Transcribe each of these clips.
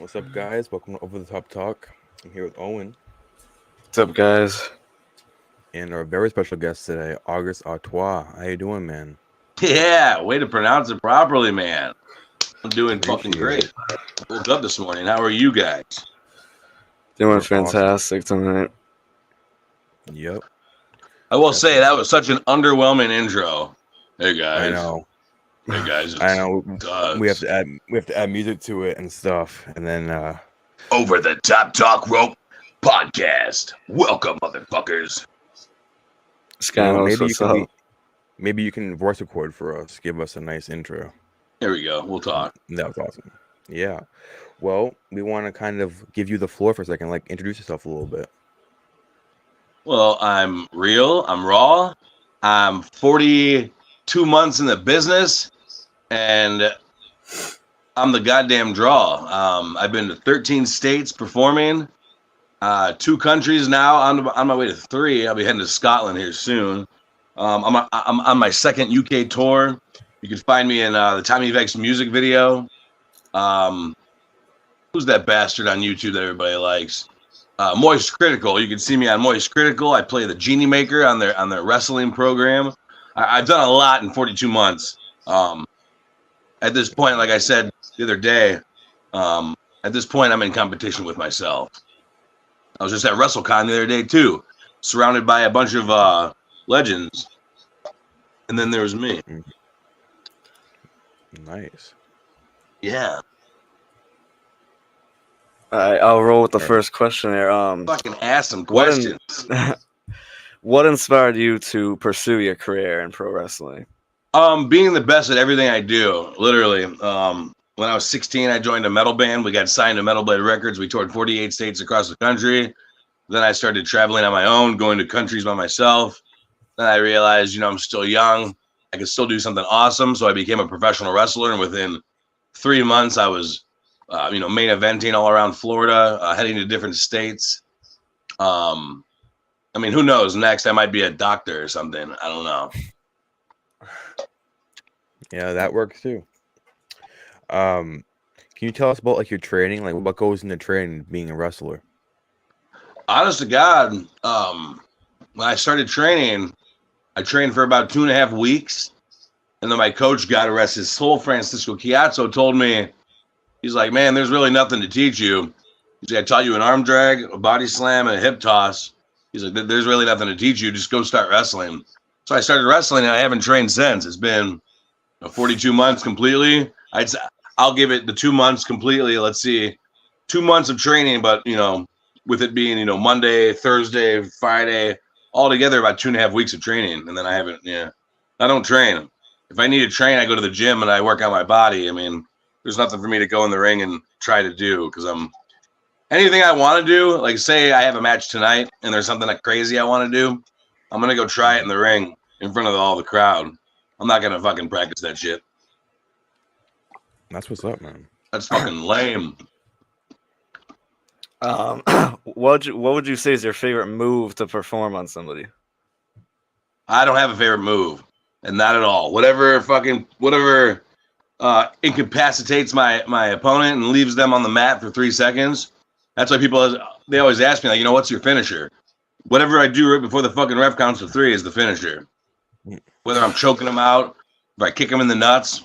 What's up, guys? Welcome to Over the Top Talk. I'm here with Owen What's up, guys? and our very special guest today, August Artois. How you doing, man? Yeah, way to pronounce it properly, man. I'm doing fucking Appreciate great. I woke up this morning. How are you guys? Doing We're fantastic tonight. Yep, I will That's say it. that was such an underwhelming intro. Hey guys. I know. Hey guys. I know. We have It's to add music to it and stuff, and then Over the Top Talk Rope podcast. Welcome, motherfuckers. Sky knows what's up. maybe you can voice record for us. Give us a nice intro. Here we go. We'll talk. That was awesome. Yeah. Well, we want to kind of give you the floor for a second, like introduce yourself a little bit. Well, I'm real. I'm raw. I'm 42 months in the business, and I'm the goddamn draw. I've been to 13 states performing, 2 countries now. On my way to 3. I'll be heading to Scotland here soon. I'm on my second UK tour. You can find me in the Tommy Vex music video. Who's that bastard on YouTube that everybody likes? Moist Critical. You can see me on Moist Critical. I play the Genie Maker on their wrestling program. I've done a lot in 42 months. At this point, like I said the other day, at this point, I'm in competition with myself. I was just at WrestleCon the other day too, surrounded by a bunch of legends, and then there was me. Nice. Yeah. All right, I'll roll with the first question there. Fucking ask some questions. What inspired you to pursue your career in pro wrestling? Being the best at everything I do, literally. When I was 16, I joined a metal band. We got signed to Metal Blade Records. We toured 48 states across the country. Then I started traveling on my own, going to countries by myself. Then I realized, I'm still young. I could still do something awesome. So I became a professional wrestler. And within 3 months, I was, main eventing all around Florida, heading to different states. Who knows? Next, I might be a doctor or something. I don't know. Yeah, that works too. Can you tell us about like your training? Like what goes into training being a wrestler? Honest to God, when I started training, I trained for about 2.5 weeks. And then my coach, God rest his soul, Francisco Chiazzo, told me, he's like, man, there's really nothing to teach you. He's like, I taught you an arm drag, a body slam, and a hip toss. He's like, there's really nothing to teach you. Just go start wrestling. So I started wrestling, and I haven't trained since. It's been 42 months completely. I'll give it the 2 months completely. Let's see, 2 months of training, but with it being Monday, Thursday, Friday, all together about 2.5 weeks of training, and then I haven't. Yeah, I don't train. If I need to train, I go to the gym and I work on my body. There's nothing for me to go in the ring and try to do because anything I want to do. Like say I have a match tonight and there's something like crazy I want to do, I'm gonna go try it in the ring in front of all the crowd. I'm not gonna fucking practice that shit. That's what's up, man. That's fucking lame. What would you say is your favorite move to perform on somebody? I don't have a favorite move, and not at all. Whatever incapacitates my opponent and leaves them on the mat for 3 seconds. That's why they always ask me, like, what's your finisher? Whatever I do right before the fucking ref counts to 3 is the finisher. Whether I'm choking them out, if I kick them in the nuts,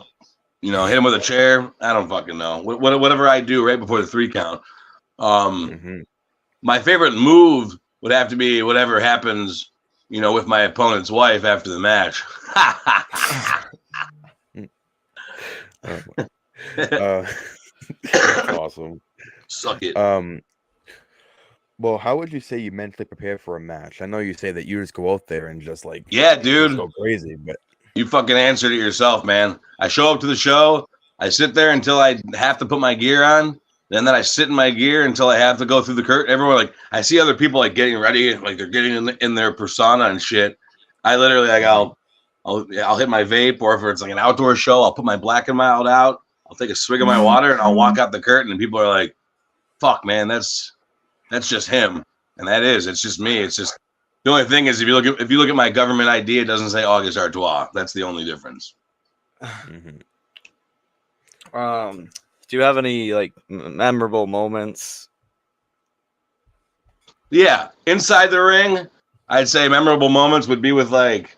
hit them with a chair, I don't fucking know. Whatever I do right before the 3 count. My favorite move would have to be whatever happens, with my opponent's wife after the match. That's awesome. Suck it. Well, how would you say you mentally prepare for a match? I know you say that you just go out there and just like dude, go crazy, but you fucking answered it yourself, man. I show up to the show, I sit there until I have to put my gear on, and then I sit in my gear until I have to go through the curtain. Everyone I see other people getting ready, they're getting in their persona and shit. I literally I'll hit my vape, or if it's an outdoor show, I'll put my Black and Mild out. I'll take a swig of my water and I'll walk out the curtain, and people are like, "Fuck, man, that's just him," and it's just me. It's just the only thing is if you look at my government ID, it doesn't say August Artois. That's the only difference. Do you have any like memorable moments? Yeah, inside the ring, I'd say memorable moments would be with like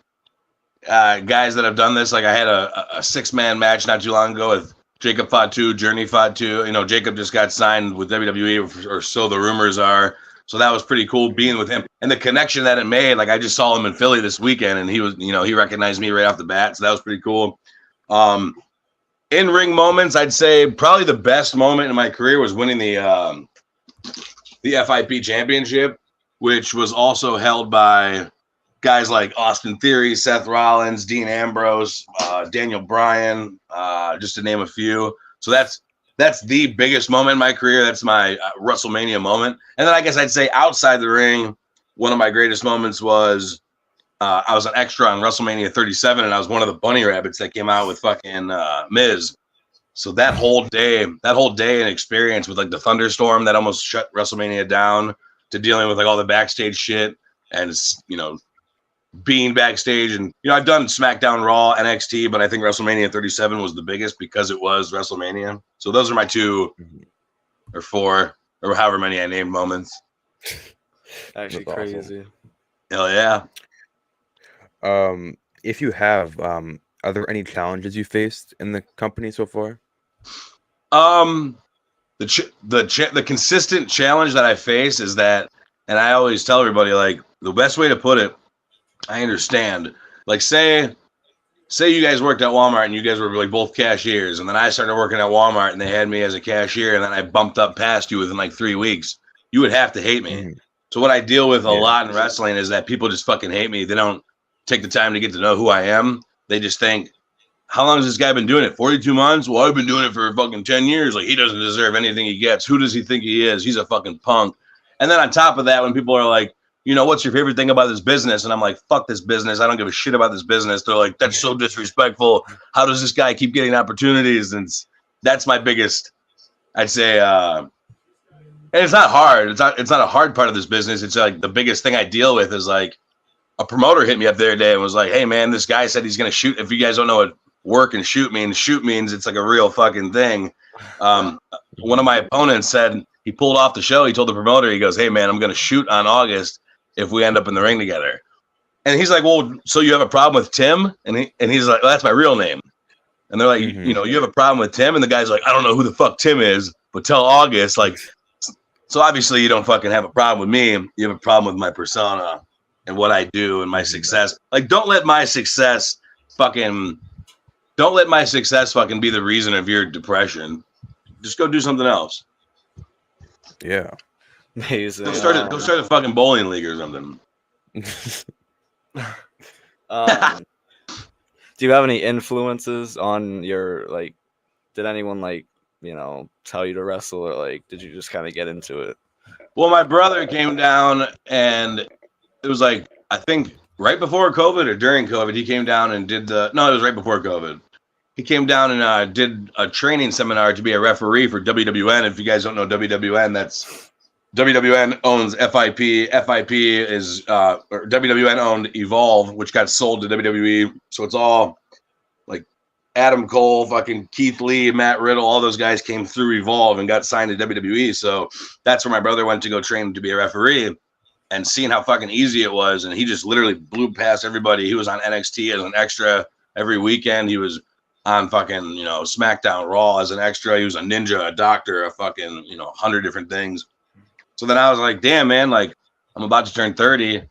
guys that have done this. Like I had a 6-man match not too long ago with Jacob Fatu, Journey Fatu. You know, Jacob just got signed with WWE, or so the rumors are. So that was pretty cool being with him and the connection that it made. Like I just saw him in Philly this weekend, and he was, you know, he recognized me right off the bat. So that was pretty cool. In-ring moments, I'd say probably the best moment in my career was winning the FIP championship, which was also held by guys like Austin Theory, Seth Rollins, Dean Ambrose, Daniel Bryan, just to name a few. So that's the biggest moment in my career. That's my WrestleMania moment. And then I guess I'd say outside the ring, one of my greatest moments was I was an extra on WrestleMania 37, and I was one of the bunny rabbits that came out with fucking Miz. So that whole day and experience with like the thunderstorm that almost shut WrestleMania down, to dealing with like all the backstage shit and, you know, being backstage. And, you know, I've done SmackDown, Raw, NXT, but I think WrestleMania 37 was the biggest because it was WrestleMania. So those are my 2 or 4 or however many I named moments. Actually, That's crazy. awesome. Hell yeah. If you have, are there any challenges you faced in the company so far? The consistent challenge that I face is that, and I always tell everybody, like, the best way to put it, I understand. Like, say you guys worked at Walmart and you guys were like both cashiers, and then I started working at Walmart and they had me as a cashier, and then I bumped up past you within like 3 weeks. You would have to hate me. Mm-hmm. So what I deal with a lot in wrestling is that people just fucking hate me. They don't take the time to get to know who I am. They just think, how long has this guy been doing it? 42 months? Well, I've been doing it for fucking 10 years. Like, he doesn't deserve anything he gets. Who does he think he is? He's a fucking punk. And then on top of that, when people are like, you know, what's your favorite thing about this business? And I'm like, fuck this business. I don't give a shit about this business. They're like, that's so disrespectful. How does this guy keep getting opportunities? And that's my biggest, I'd say, and it's not hard. It's not a hard part of this business. It's like the biggest thing I deal with is like, a promoter hit me up the other day and was like, hey man, this guy said he's going to shoot. If you guys don't know what work and shoot means, it's like a real fucking thing. One of my opponents said he pulled off the show. He told the promoter, he goes, hey man, I'm going to shoot on August if we end up in the ring together. And he's like, well, so you have a problem with Tim? And he's like, well, that's my real name. And they're like, you know, you have a problem with Tim? And the guy's like, I don't know who the fuck Tim is, but tell August. Like, so obviously you don't fucking have a problem with me. You have a problem with my persona and what I do and my success. Like, don't let my success fucking be the reason of your depression. Just go do something else. Yeah. Amazing. Go start a fucking bowling league or something. Do you have any influences on your, like, did anyone, like, you know, tell you to wrestle, or like did you just kind of get into it? Well, my brother came down, and it was like, I think right before COVID or during COVID, he came down and it was right before COVID. He came down and did a training seminar to be a referee for WWN. If you guys don't know WWN, that's WWN owns FIP. FIP is or WWN owned Evolve, which got sold to WWE. So it's all like Adam Cole, fucking Keith Lee, Matt Riddle, all those guys came through Evolve and got signed to WWE. So that's where my brother went to go train to be a referee, and seeing how fucking easy it was. And he just literally blew past everybody. He was on NXT as an extra every weekend. He was on fucking, you know, SmackDown, Raw as an extra. He was a ninja, a doctor, a fucking, you know, 100 different things. So then I was like, damn, man, like, I'm about to turn 30.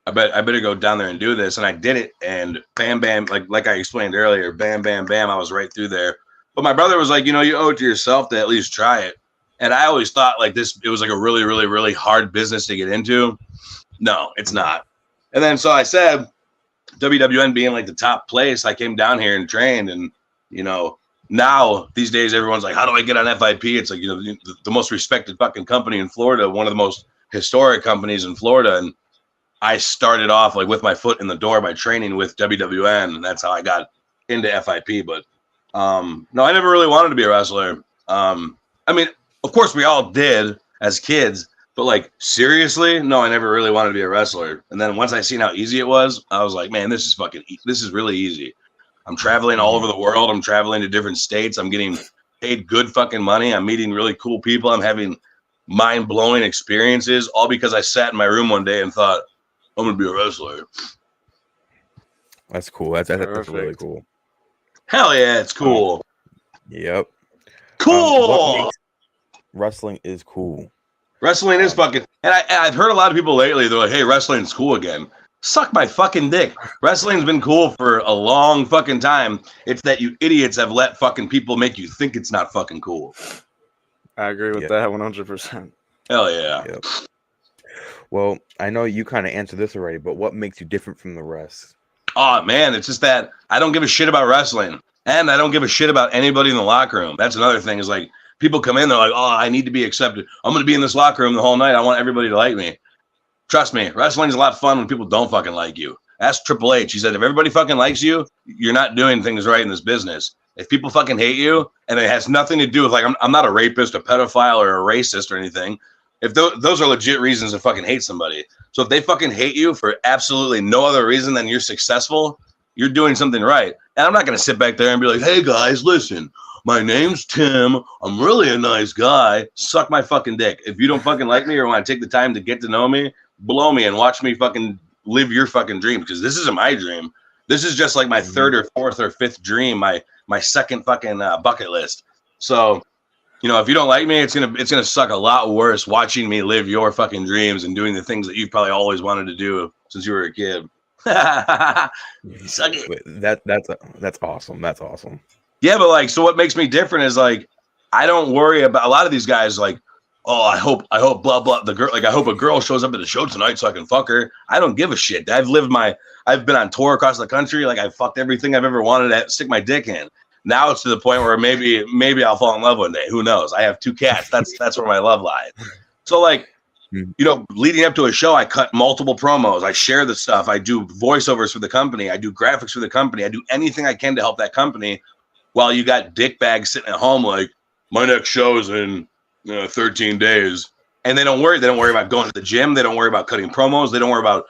I better go down there and do this. And I did it. And bam, bam, like I explained earlier, bam, bam, bam, I was right through there. But my brother was like, you know, you owe it to yourself to at least try it. And I always thought like this, it was like a really, really, really hard business to get into. No, it's not. And then so I said, WWN being like the top place, I came down here and trained. And, you know, now these days, everyone's like, how do I get on FIP? It's like, you know, the most respected fucking company in Florida, one of the most historic companies in Florida. And I started off like with my foot in the door by training with WWN. And that's how I got into FIP. But no, I never really wanted to be a wrestler. I mean, of course we all did as kids, but like seriously, no, I never really wanted to be a wrestler. And then once I seen how easy it was, I was like, man, this is really easy. I'm traveling all over the world. I'm traveling to different states. I'm getting paid good fucking money. I'm meeting really cool people. I'm having mind-blowing experiences, all because I sat in my room one day and thought, I'm gonna be a wrestler. That's cool. That's really cool. Hell yeah, it's cool. Yep. Cool. Wrestling is cool. Wrestling is fucking, and I've heard a lot of people lately, they're like, hey, wrestling's cool again. Suck my fucking dick. Wrestling's been cool for a long fucking time. It's that you idiots have let fucking people make you think it's not fucking cool. I agree with that 100%. Hell yeah. Yep. Well, I know you kind of answered this already, but what makes you different from the rest? Oh, man, it's just that I don't give a shit about wrestling. And I don't give a shit about anybody in the locker room. That's another thing is like, people come in, they're like, oh, I need to be accepted. I'm going to be in this locker room the whole night. I want everybody to like me. Trust me, wrestling is a lot of fun when people don't fucking like you. Ask Triple H. He said, if everybody fucking likes you, you're not doing things right in this business. If people fucking hate you, and it has nothing to do with, like, I'm not a rapist, a pedophile, or a racist or anything. If those are legit reasons to fucking hate somebody. So if they fucking hate you for absolutely no other reason than you're successful, you're doing something right. And I'm not going to sit back there and be like, hey, guys, listen. My name's Tim. I'm really a nice guy. Suck my fucking dick. If you don't fucking like me or want to take the time to get to know me, blow me and watch me fucking live your fucking dream, because this isn't my dream. This is just like my third or fourth or fifth dream, my second fucking bucket list. So, you know, if you don't like me, it's gonna suck a lot worse watching me live your fucking dreams and doing the things that you've probably always wanted to do since you were a kid. Suck it. That's awesome. That's awesome. Yeah, but like, so what makes me different is like, I don't worry about a lot of these guys. Like, oh, I hope blah blah the girl. Like, I hope a girl shows up at the show tonight so I can fuck her. I don't give a shit. I've been on tour across the country. Like, I've fucked everything I've ever wanted to stick my dick in. Now it's to the point where maybe I'll fall in love one day. Who knows? I have 2 cats. That's where my love lies. So like, you know, leading up to a show, I cut multiple promos. I share the stuff. I do voiceovers for the company. I do graphics for the company. I do anything I can to help that company. While you got dickbags sitting at home like, my next show is in 13 days. And they don't worry. They don't worry about going to the gym. They don't worry about cutting promos. They don't worry about,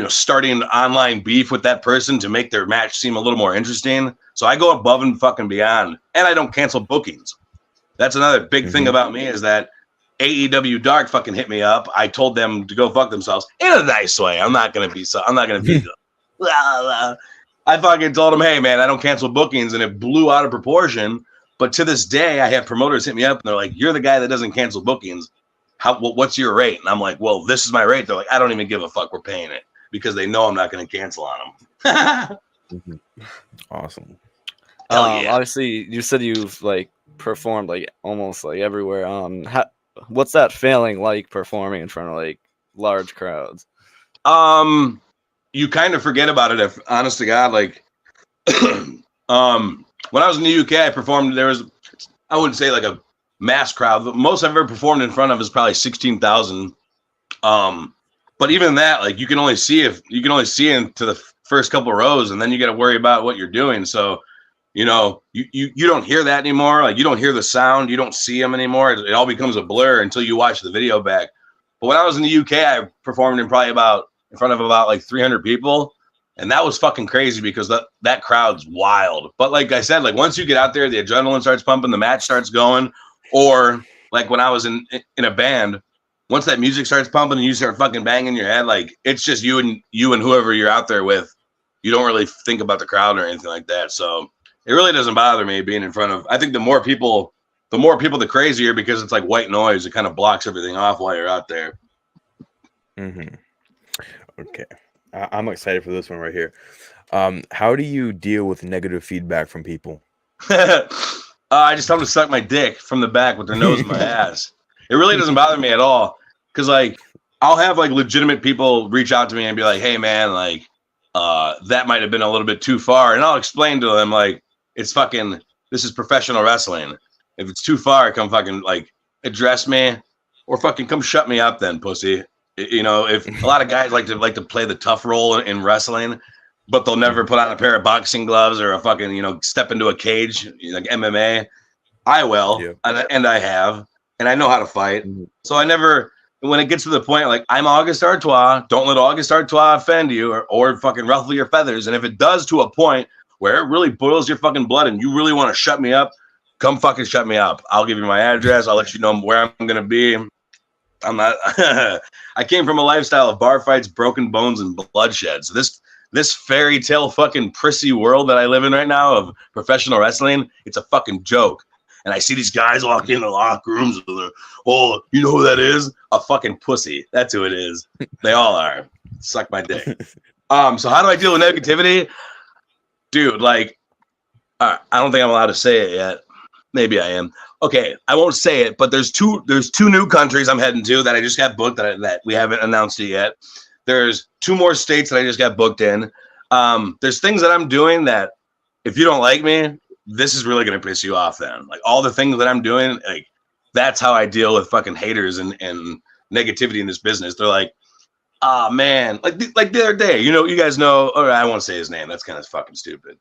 starting online beef with that person to make their match seem a little more interesting. So I go above and fucking beyond. And I don't cancel bookings. That's another big thing about me is that AEW Dark fucking hit me up. I told them to go fuck themselves in a nice way. I'm not going to be I fucking told them, hey, man, I don't cancel bookings, and it blew out of proportion. But to this day, I have promoters hit me up, and they're like, you're the guy that doesn't cancel bookings. What's your rate? And I'm like, well, this is my rate. They're like, I don't even give a fuck. We're paying it because they know I'm not going to cancel on them. Awesome. Yeah. Obviously, you said you've, like, performed, like, almost, like, everywhere. What's that feeling like performing in front of, like, large crowds? You kind of forget about it, if honest to God. Like, when I was in the UK, I performed. There was, I wouldn't say like a mass crowd. The most I've ever performed in front of is probably 16,000. But even that, like, you can only see into the first couple rows, and then you got to worry about what you're doing. So, you don't hear that anymore. Like, you don't hear the sound. You don't see them anymore. It all becomes a blur until you watch the video back. But when I was in the UK, I performed in front of about like 300 people. And that was fucking crazy because that crowd's wild. But like I said, like, once you get out there, the adrenaline starts pumping, the match starts going. Or like when I was in a band, once that music starts pumping and you start fucking banging your head, like, it's just you and whoever you're out there with. You don't really think about the crowd or anything like that. So it really doesn't bother me being in front of, I think the more people, the crazier, because it's like white noise. It kind of blocks everything off while you're out there. Mm-hmm. Okay. I'm excited for this one right here. How do you deal with negative feedback from people? I just tell them to suck my dick from the back with their nose in my ass. It really doesn't bother me at all. Because, like, I'll have, like, legitimate people reach out to me and be like, hey, man, like, that might have been a little bit too far. And I'll explain to them, like, this is professional wrestling. If it's too far, come fucking, like, address me or fucking come shut me up then, pussy. If a lot of guys like to play the tough role in wrestling, but they'll never put on a pair of boxing gloves or a fucking, step into a cage, like MMA. I will, yeah. And I have, and I know how to fight. Mm-hmm. So when it gets to the point, like, I'm August Artois, don't let August Artois offend you or fucking ruffle your feathers. And if it does to a point where it really boils your fucking blood and you really want to shut me up, come fucking shut me up. I'll give you my address. I'll let you know where I'm going to be. I'm not, I came from a lifestyle of bar fights, broken bones, and bloodshed. So this fairy tale fucking prissy world that I live in right now of professional wrestling, it's a fucking joke. And I see these guys walk in the locker rooms. And they're, oh, you know who that is? A fucking pussy. That's who it is. They all are. Suck my dick. So how do I deal with negativity? Dude, like, I don't think I'm allowed to say it yet. Maybe I am. Okay, I won't say it, but there's two new countries I'm heading to that I just got booked that we haven't announced it yet. There's 2 more states that I just got booked in. There's things that I'm doing that if you don't like me, this is really gonna piss you off then. Like all the things that I'm doing, like that's how I deal with fucking haters and negativity in this business. They're like, oh man, like the other day, you guys know, or I won't say his name, that's kind of fucking stupid.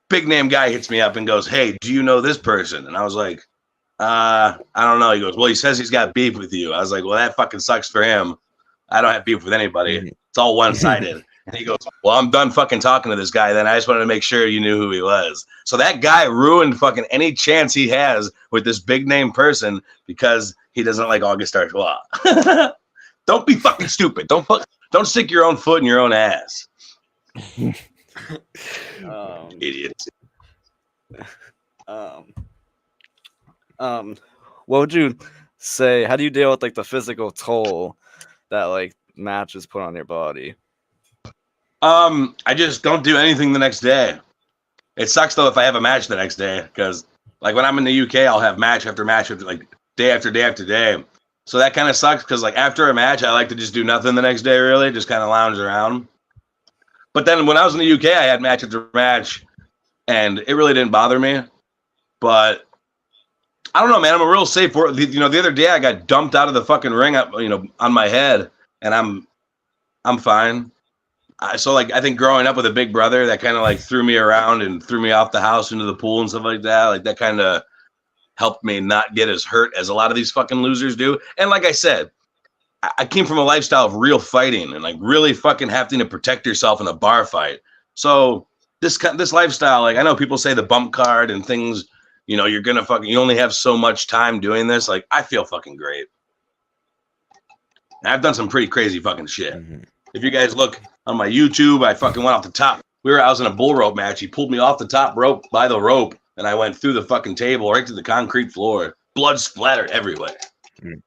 Big name guy hits me up and goes, hey, do you know this person? And I was like, I don't know. He goes, well, he says he's got beef with you. I was like, well, that fucking sucks for him. I don't have beef with anybody. It's all one-sided. And he goes, well, I'm done fucking talking to this guy. Then I just wanted to make sure you knew who he was. So that guy ruined fucking any chance he has with this big name person because he doesn't like August Artois. Don't be fucking stupid. Don't stick your own foot in your own ass. Idiots. What would you say? How do you deal with like the physical toll that like matches put on your body? I just don't do anything the next day. It sucks though if I have a match the next day because like when I'm in the UK, I'll have match after match after like day after day after day. So that kind of sucks because like after a match, I like to just do nothing the next day. Really, just kind of lounge around. But then when I was in the UK, I had match after match, and it really didn't bother me. But I don't know, man. I'm a real safe word. The other day I got dumped out of the fucking ring, on my head, and I'm fine. So like I think growing up with a big brother that kind of like threw me around and threw me off the house into the pool and stuff like that. Like that kind of helped me not get as hurt as a lot of these fucking losers do. And like I said, I came from a lifestyle of real fighting and like really fucking having to protect yourself in a bar fight. So this lifestyle, like I know people say the bump card and things, you only have so much time doing this. Like I feel fucking great. And I've done some pretty crazy fucking shit. Mm-hmm. If you guys look on my YouTube, I fucking went off the top. I was in a bull rope match. He pulled me off the top rope by the rope and I went through the fucking table right to the concrete floor. Blood splattered everywhere. Mm.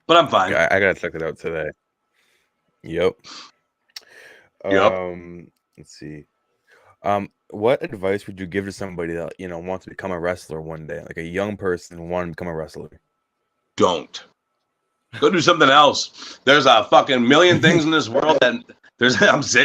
But I'm fine. I gotta check it out today. Yep. Let's see. What advice would you give to somebody that wants to become a wrestler one day, like a young person wanting to become a wrestler? Don't. Go do something else. There's a fucking million things in this world that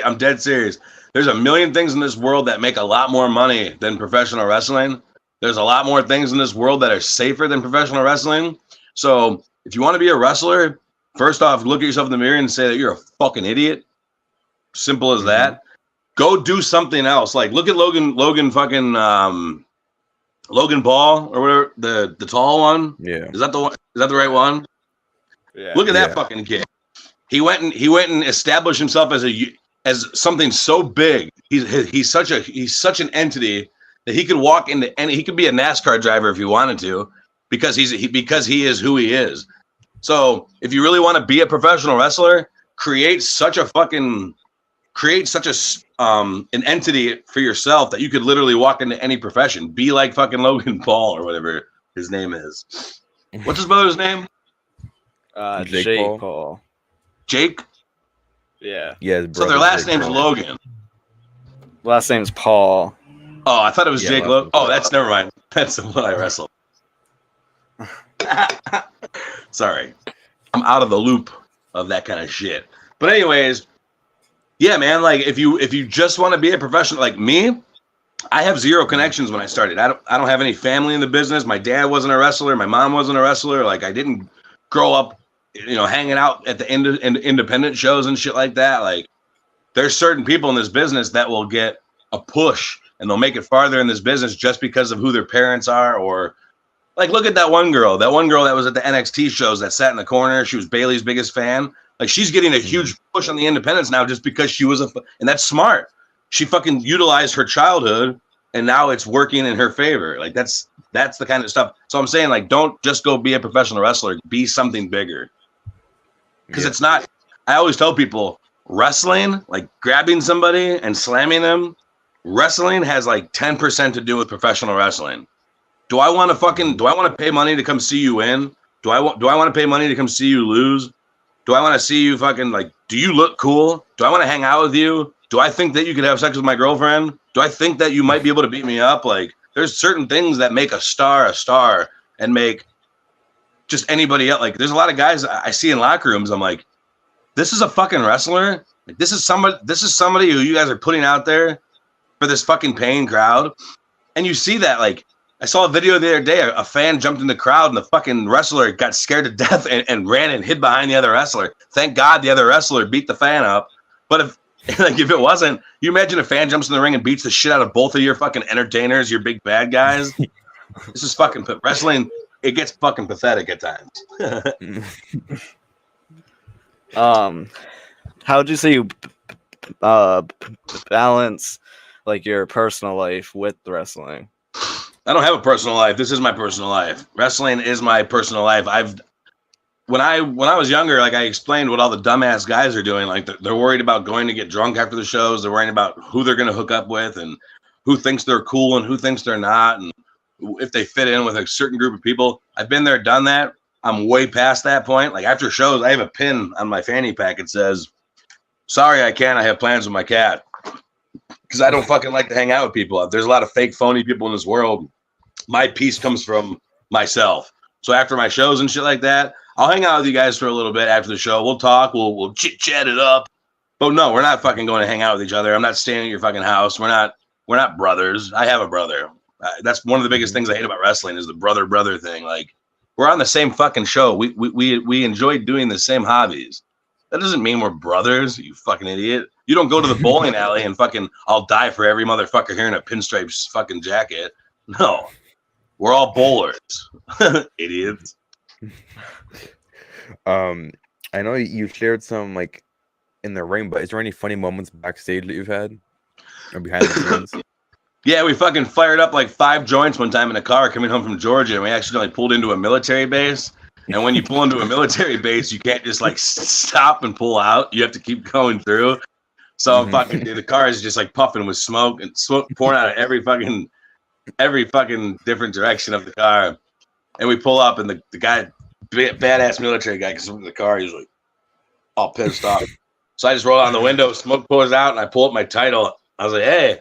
I'm dead serious. There's a million things in this world that make a lot more money than professional wrestling. There's a lot more things in this world that are safer than professional wrestling. So if you want to be a wrestler, first off, look at yourself in the mirror and say that you're a fucking idiot. Simple as that. Go do something else. Like look at Logan fucking Logan Paul or whatever, the tall one. Yeah. Is that the right one? Yeah. Look at that fucking kid. He went and established himself as something so big. He's such an entity that he could walk into he could be a NASCAR driver if he wanted to, because he is who he is. So if you really want to be a professional wrestler, create such an entity for yourself that you could literally walk into any profession. Be like fucking Logan Paul or whatever his name is. What's his brother's name? Jake Paul. Jake? Yeah. Yeah. So their last name's Logan. Last name's Paul. Oh, I thought it was Jake Logan. Oh, never mind. That's the one I wrestled. Sorry. I'm out of the loop of that kind of shit. But anyways, yeah, man, like if you just want to be a professional like me, I have zero connections when I started. I don't have any family in the business. My dad wasn't a wrestler. My mom wasn't a wrestler. Like I didn't grow up, hanging out at the independent shows and shit like that. Like there's certain people in this business that will get a push and they'll make it farther in this business just because of who their parents are. Or like, look at that one girl that was at the NXT shows that sat in the corner. She was Bayley's biggest fan. Like she's getting a huge push on the independents now just because she was and that's smart. She fucking utilized her childhood and now it's working in her favor. Like that's the kind of stuff. So I'm saying, like, don't just go be a professional wrestler, be something bigger. Because it's not, I always tell people, wrestling, like grabbing somebody and slamming them, wrestling has like 10% to do with professional wrestling. Do I want to pay money to come see you win? Do I want to pay money to come see you lose? Do I want to see you fucking, like, do you look cool? Do I want to hang out with you? Do I think that you could have sex with my girlfriend? Do I think that you might be able to beat me up? Like, there's certain things that make a star and make just anybody else. Like, there's a lot of guys I see in locker rooms. I'm like, this is a fucking wrestler. Like, this is somebody who you guys are putting out there for this fucking paying crowd. And you see that, like, I saw a video the other day. A fan jumped in the crowd and the fucking wrestler got scared to death and ran and hid behind the other wrestler. Thank God the other wrestler beat the fan up. But if it wasn't, you imagine a fan jumps in the ring and beats the shit out of both of your fucking entertainers, your big bad guys. This is fucking wrestling. It gets fucking pathetic at times. How would you say you balance like your personal life with wrestling? I don't have a personal life. This is my personal life. Wrestling is my personal life. When I was younger, like I explained what all the dumbass guys are doing. Like they're worried about going to get drunk after the shows. They're worrying about who they're going to hook up with and who thinks they're cool and who thinks they're not, and if they fit in with a certain group of people. I've been there, done that. I'm way past that point. Like after shows, I have a pin on my fanny pack. It says, "Sorry, I can't. I have plans with my cat." Because I don't fucking like to hang out with people. There's a lot of fake, phony people in this world. My peace comes from myself. So after my shows and shit like that, I'll hang out with you guys for a little bit after the show. We'll talk. We'll chit-chat it up. But no, we're not fucking going to hang out with each other. I'm not staying at your fucking house. We're not brothers. I have a brother. That's one of the biggest things I hate about wrestling is the brother thing. Like, we're on the same fucking show. We enjoy doing the same hobbies. That doesn't mean we're brothers, you fucking idiot. You don't go to the bowling alley and fucking I'll die for every motherfucker here in a pinstripes fucking jacket. No. We're all bowlers. Idiots. I know you shared some like in the ring, but is there any funny moments backstage that you've had or behind the scenes? Yeah, we fucking fired up like 5 joints one time in a car coming home from Georgia, and we accidentally pulled into a military base. And when you pull into a military base, you can't just like stop and pull out. You have to keep going through. So fucking the car is just like puffing with smoke and smoke pouring out of every fucking different direction of the car. And we pull up, and the guy, badass military guy, gets in the car. He's like all pissed off. So I just roll down the window, smoke pours out, and I pull up my title. I was like, "Hey,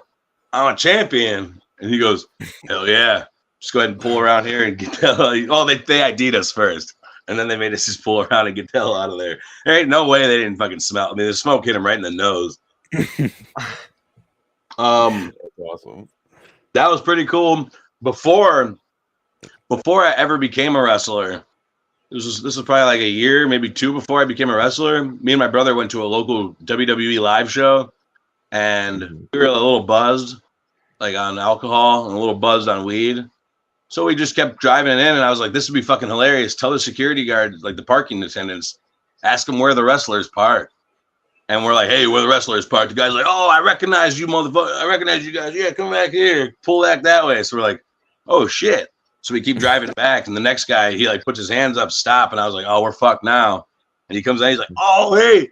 I'm a champion." And he goes, "Hell yeah. Just go ahead and pull around here and get the hell." Oh, they ID'd us first. And then they made us just pull around and get the hell out of there. There ain't no way they didn't fucking smell. I mean, the smoke hit him right in the nose. That's awesome. That was pretty cool. Before I ever became a wrestler, this was probably like a year, maybe 2 before I became a wrestler. Me and my brother went to a local WWE live show, and we were a little buzzed, like on alcohol, and a little buzzed on weed. So we just kept driving it in, and I was like, "This would be fucking hilarious. Tell the security guard, like the parking attendants, ask them where the wrestlers park." And we're like, "Hey, where the wrestlers park?" The guy's like, "Oh, I recognize you, motherfucker. I recognize you guys. Yeah, come back here. Pull back that way." So we're like, "Oh, shit." So we keep driving back, and the next guy, he like puts his hands up, stop, and I was like, "Oh, we're fucked now." And he comes out, he's like, "Oh, hey,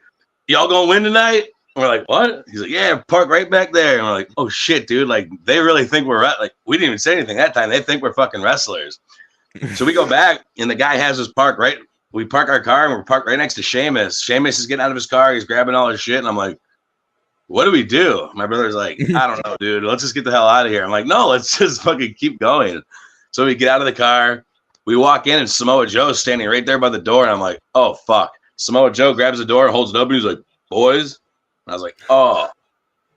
y'all gonna win tonight?" And we're like, "What?" He's like, "Yeah, park right back there." And we're like, "Oh, shit, dude. Like, they really think we're like, we didn't even say anything that time. They think we're fucking wrestlers." So we go back, and the guy has his park right. We park our car, and we're parked right next to Sheamus. Sheamus is getting out of his car. He's grabbing all his shit, and I'm like, "What do we do?" My brother's like, "I don't know, dude. Let's just get the hell out of here." I'm like, "No, let's just fucking keep going." So we get out of the car. We walk in, and Samoa Joe's standing right there by the door, and I'm like, "Oh, fuck." Samoa Joe grabs the door, holds it open, and he's like, "Boys." And I was like, "Oh,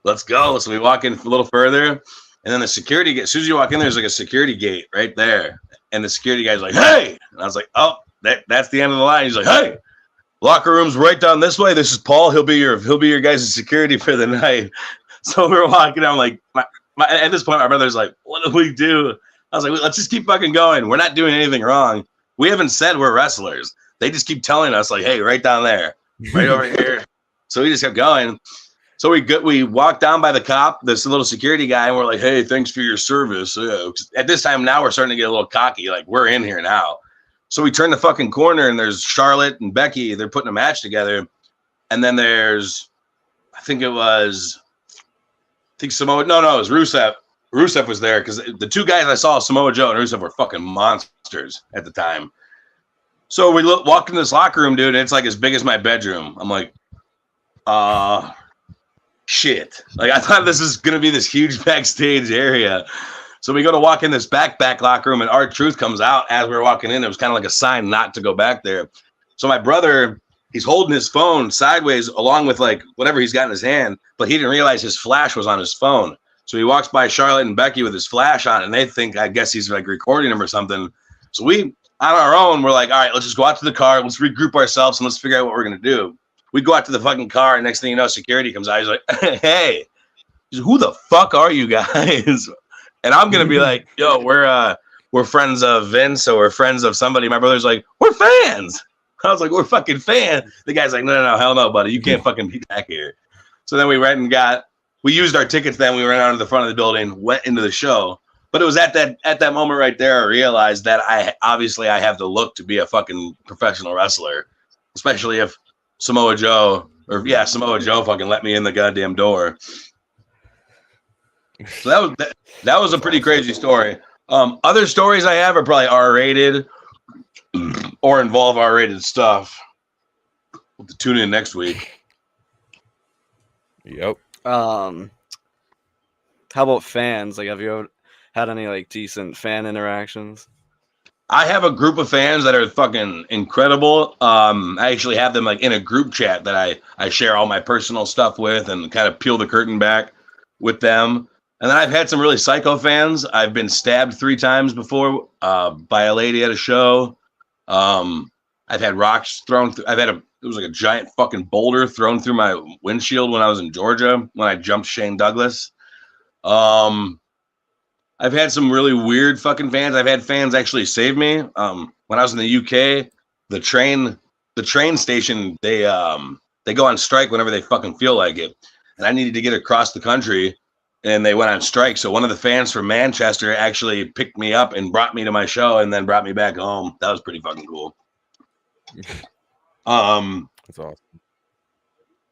let's go." So we walk in a little further, and then the security gate, as soon as you walk in, there's like a security gate right there. And the security guy's like, "Hey." And I was like, "Oh, that's the end of the line." He's like, "Hey, locker room's right down this way. This is Paul. He'll be your guys' security for the night." So we were walking down, like, at this point, my brother's like, "What do we do?" I was like, "Let's just keep fucking going. We're not doing anything wrong. We haven't said we're wrestlers. They just keep telling us, like, hey, right down there, right over here." So we just kept going. So we walked down by the cop, this little security guy, and we're like, "Hey, thanks for your service." At this time now, we're starting to get a little cocky, like we're in here now. So we turn the fucking corner, and there's Charlotte and Becky. They're putting a match together, and then there's, I think Samoa. No, it was Rusev. Rusev was there because the two guys I saw, Samoa Joe and Rusev, were fucking monsters at the time. So we walked in this locker room, dude, and it's like as big as my bedroom. I'm like, shit. Like, I thought this was going to be this huge backstage area. So we go to walk in this back locker room, and R-Truth comes out as we were walking in. It was kind of like a sign not to go back there. So my brother, he's holding his phone sideways along with like whatever he's got in his hand, but he didn't realize his flash was on his phone. So he walks by Charlotte and Becky with his flash on, and they think, I guess he's like recording them or something. So we, on our own, we're like, all right, let's just go out to the car. Let's regroup ourselves and let's figure out what we're going to do. We go out to the fucking car, and next thing you know, security comes out. He's like, hey, who the fuck are you guys? And I'm going to be like, yo, we're friends of Vince, or we're friends of somebody. My brother's like, we're fans. I was like, we're fucking fans. The guy's like, no, hell no, buddy. You can't fucking be back here. So then we went and we used our tickets then. We ran out of the front of the building, went into the show. But it was at that moment right there I realized that I have the look to be a fucking professional wrestler, especially if Samoa Joe fucking let me in the goddamn door. So that was a pretty crazy story. Other stories I have are probably R-rated or involve R-rated stuff. We'll have to tune in next week. Yep. How about fans? Like, have you ever had any like decent fan interactions? I have a group of fans that are fucking incredible. I actually have them like in a group chat that I share all my personal stuff with and kind of peel the curtain back with them. And then I've had some really psycho fans. I've been stabbed 3 times before by a lady at a show. I've had rocks thrown through. It was like a giant fucking boulder thrown through my windshield when I was in Georgia when I jumped Shane Douglas. I've had some really weird fucking fans. I've had fans actually save me. When I was in the UK, the train station, they go on strike whenever they fucking feel like it. And I needed to get across the country, and they went on strike. So one of the fans from Manchester actually picked me up and brought me to my show and then brought me back home. That was pretty fucking cool. That's awesome.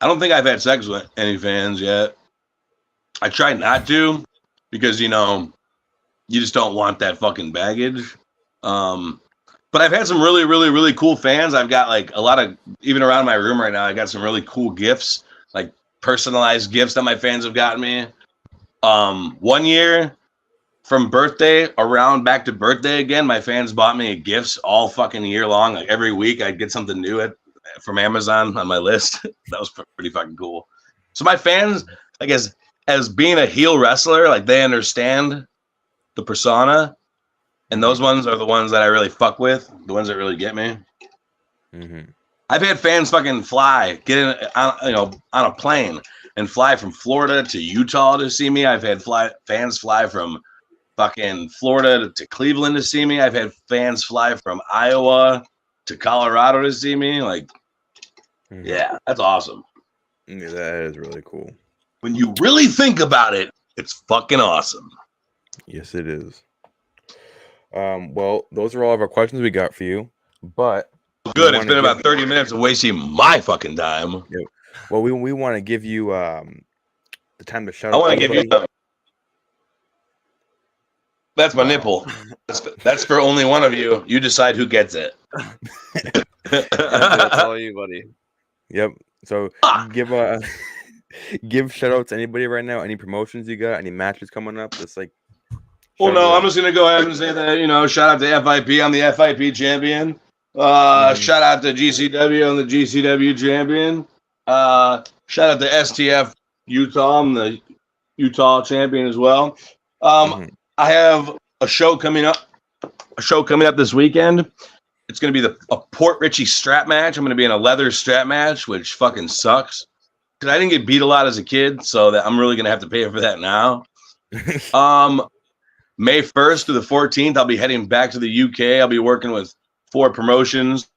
I don't think I've had sex with any fans yet. I try not to because, you just don't want that fucking baggage. But I've had some really, really, really cool fans. I've got like a lot of, even around my room right now, I got some really cool gifts, like personalized gifts that my fans have gotten me. 1 year from birthday around back to birthday again, my fans bought me gifts all fucking year long. Like every week I'd get something new from Amazon on my list. That was pretty fucking cool. So my fans, I guess, as being a heel wrestler, like they understand the persona, and those ones are the ones that I really fuck with, the ones that really get me. Mm-hmm. I've had fans fucking get in, on a plane and fly from Florida to Utah to see me. I've had fans fly from fucking Florida to Cleveland to see me. I've had fans fly from Iowa to Colorado to see me. Like, yeah, that's awesome. Yeah, that is really cool. When you really think about it, it's fucking awesome. Yes, it is. Well, those are all of our questions we got for you. But good. It's been about 30 minutes of wasting my fucking time. Yep. Well, we want to give you the time to shut up. I want to give you. That's my nipple. That's for only one of you. You decide who gets it. That's all you, buddy. Yep. So give shout outs to anybody right now. Any promotions you got? Any matches coming up? Just like. Well, no, I'm just gonna go ahead and say that shout out to FIP. I'm the FIP champion. Shout out to GCW. I'm the GCW champion. Shout out to STF Utah. I'm the Utah champion as well. I have a show coming up this weekend. It's going to be a Port Richey strap match. I'm going to be in a leather strap match, which fucking sucks because I didn't get beat a lot as a kid, so that I'm really going to have to pay for that now. May 1st to the 14th, I'll be heading back to the UK. I'll be working with 4 promotions.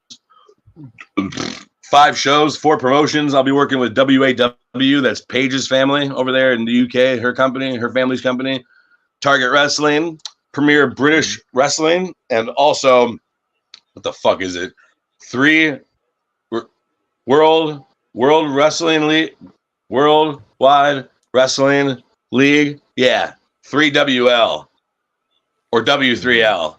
5 shows, 4 promotions. I'll be working with WAW, that's Paige's family over there in the UK, her company, her family's company. Target Wrestling, Premier British Wrestling, and also, what the fuck is it? 3 World Wrestling League, Worldwide Wrestling League. Yeah, 3WL or W3L.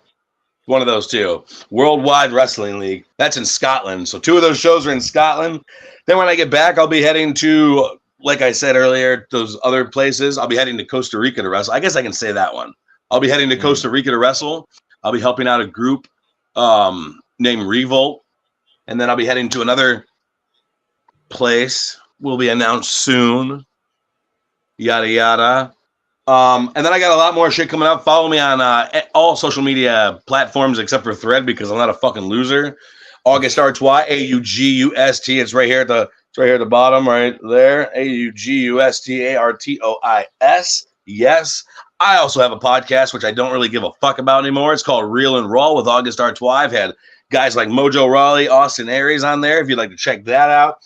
One of those two. Worldwide Wrestling League. That's in Scotland. So 2 of those shows are in Scotland. Then when I get back, I'll be heading to, like I said earlier, those other places. I'll be heading to Costa Rica to wrestle. I guess I can say that one. I'll be heading to Costa Rica to wrestle. I'll be helping out a group named Revolt. And then I'll be heading to another place. Will be announced soon. Yada, yada. And then I got a lot more shit coming up. Follow me on all social media platforms except for Thread because I'm not a fucking loser. August Artois, AUGUST. It's right here at the bottom, right there. AUGUSTARTOIS. Yes. I also have a podcast which I don't really give a fuck about anymore. It's called Real and Raw with August Artois. I've had guys like Mojo Rawley, Austin Aries on there. If you'd like to check that out.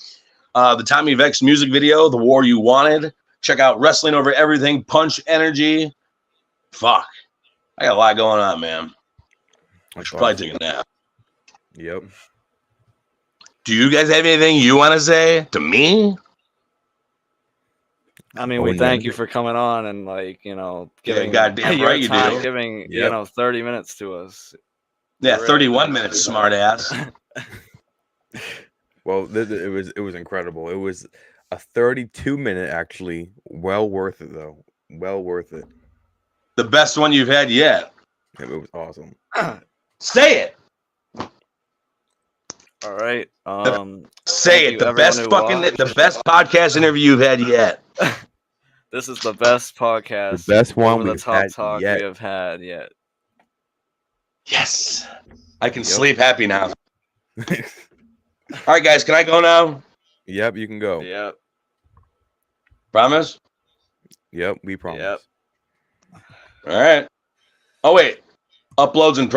The Tommy Vex music video, The War You Wanted. Check out Wrestling Over Everything, Punch Energy. Fuck. I got a lot going on, man. I should probably take a nap. Yep. Do you guys have anything you want to say to me? I mean, we thank you for coming on and, like, you know, giving goddamn your right you time, do. giving you know 30 minutes to us. Yeah, Really 31 minutes, smart ass. Well, it was incredible. It was a 32-minute, actually. Well worth it, though. Well worth it. The best one you've had yet. It was awesome. Say it. All right. Say it. The best podcast interview you've had yet. This is the best podcast. The best one Over the we've top had talk yet. we have had yet. Yes. I can sleep happy now. All right, guys. Can I go now? Yep, you can go. Yep. Promise? Yep, we promise. Yep. All right. Oh, wait. Uploads and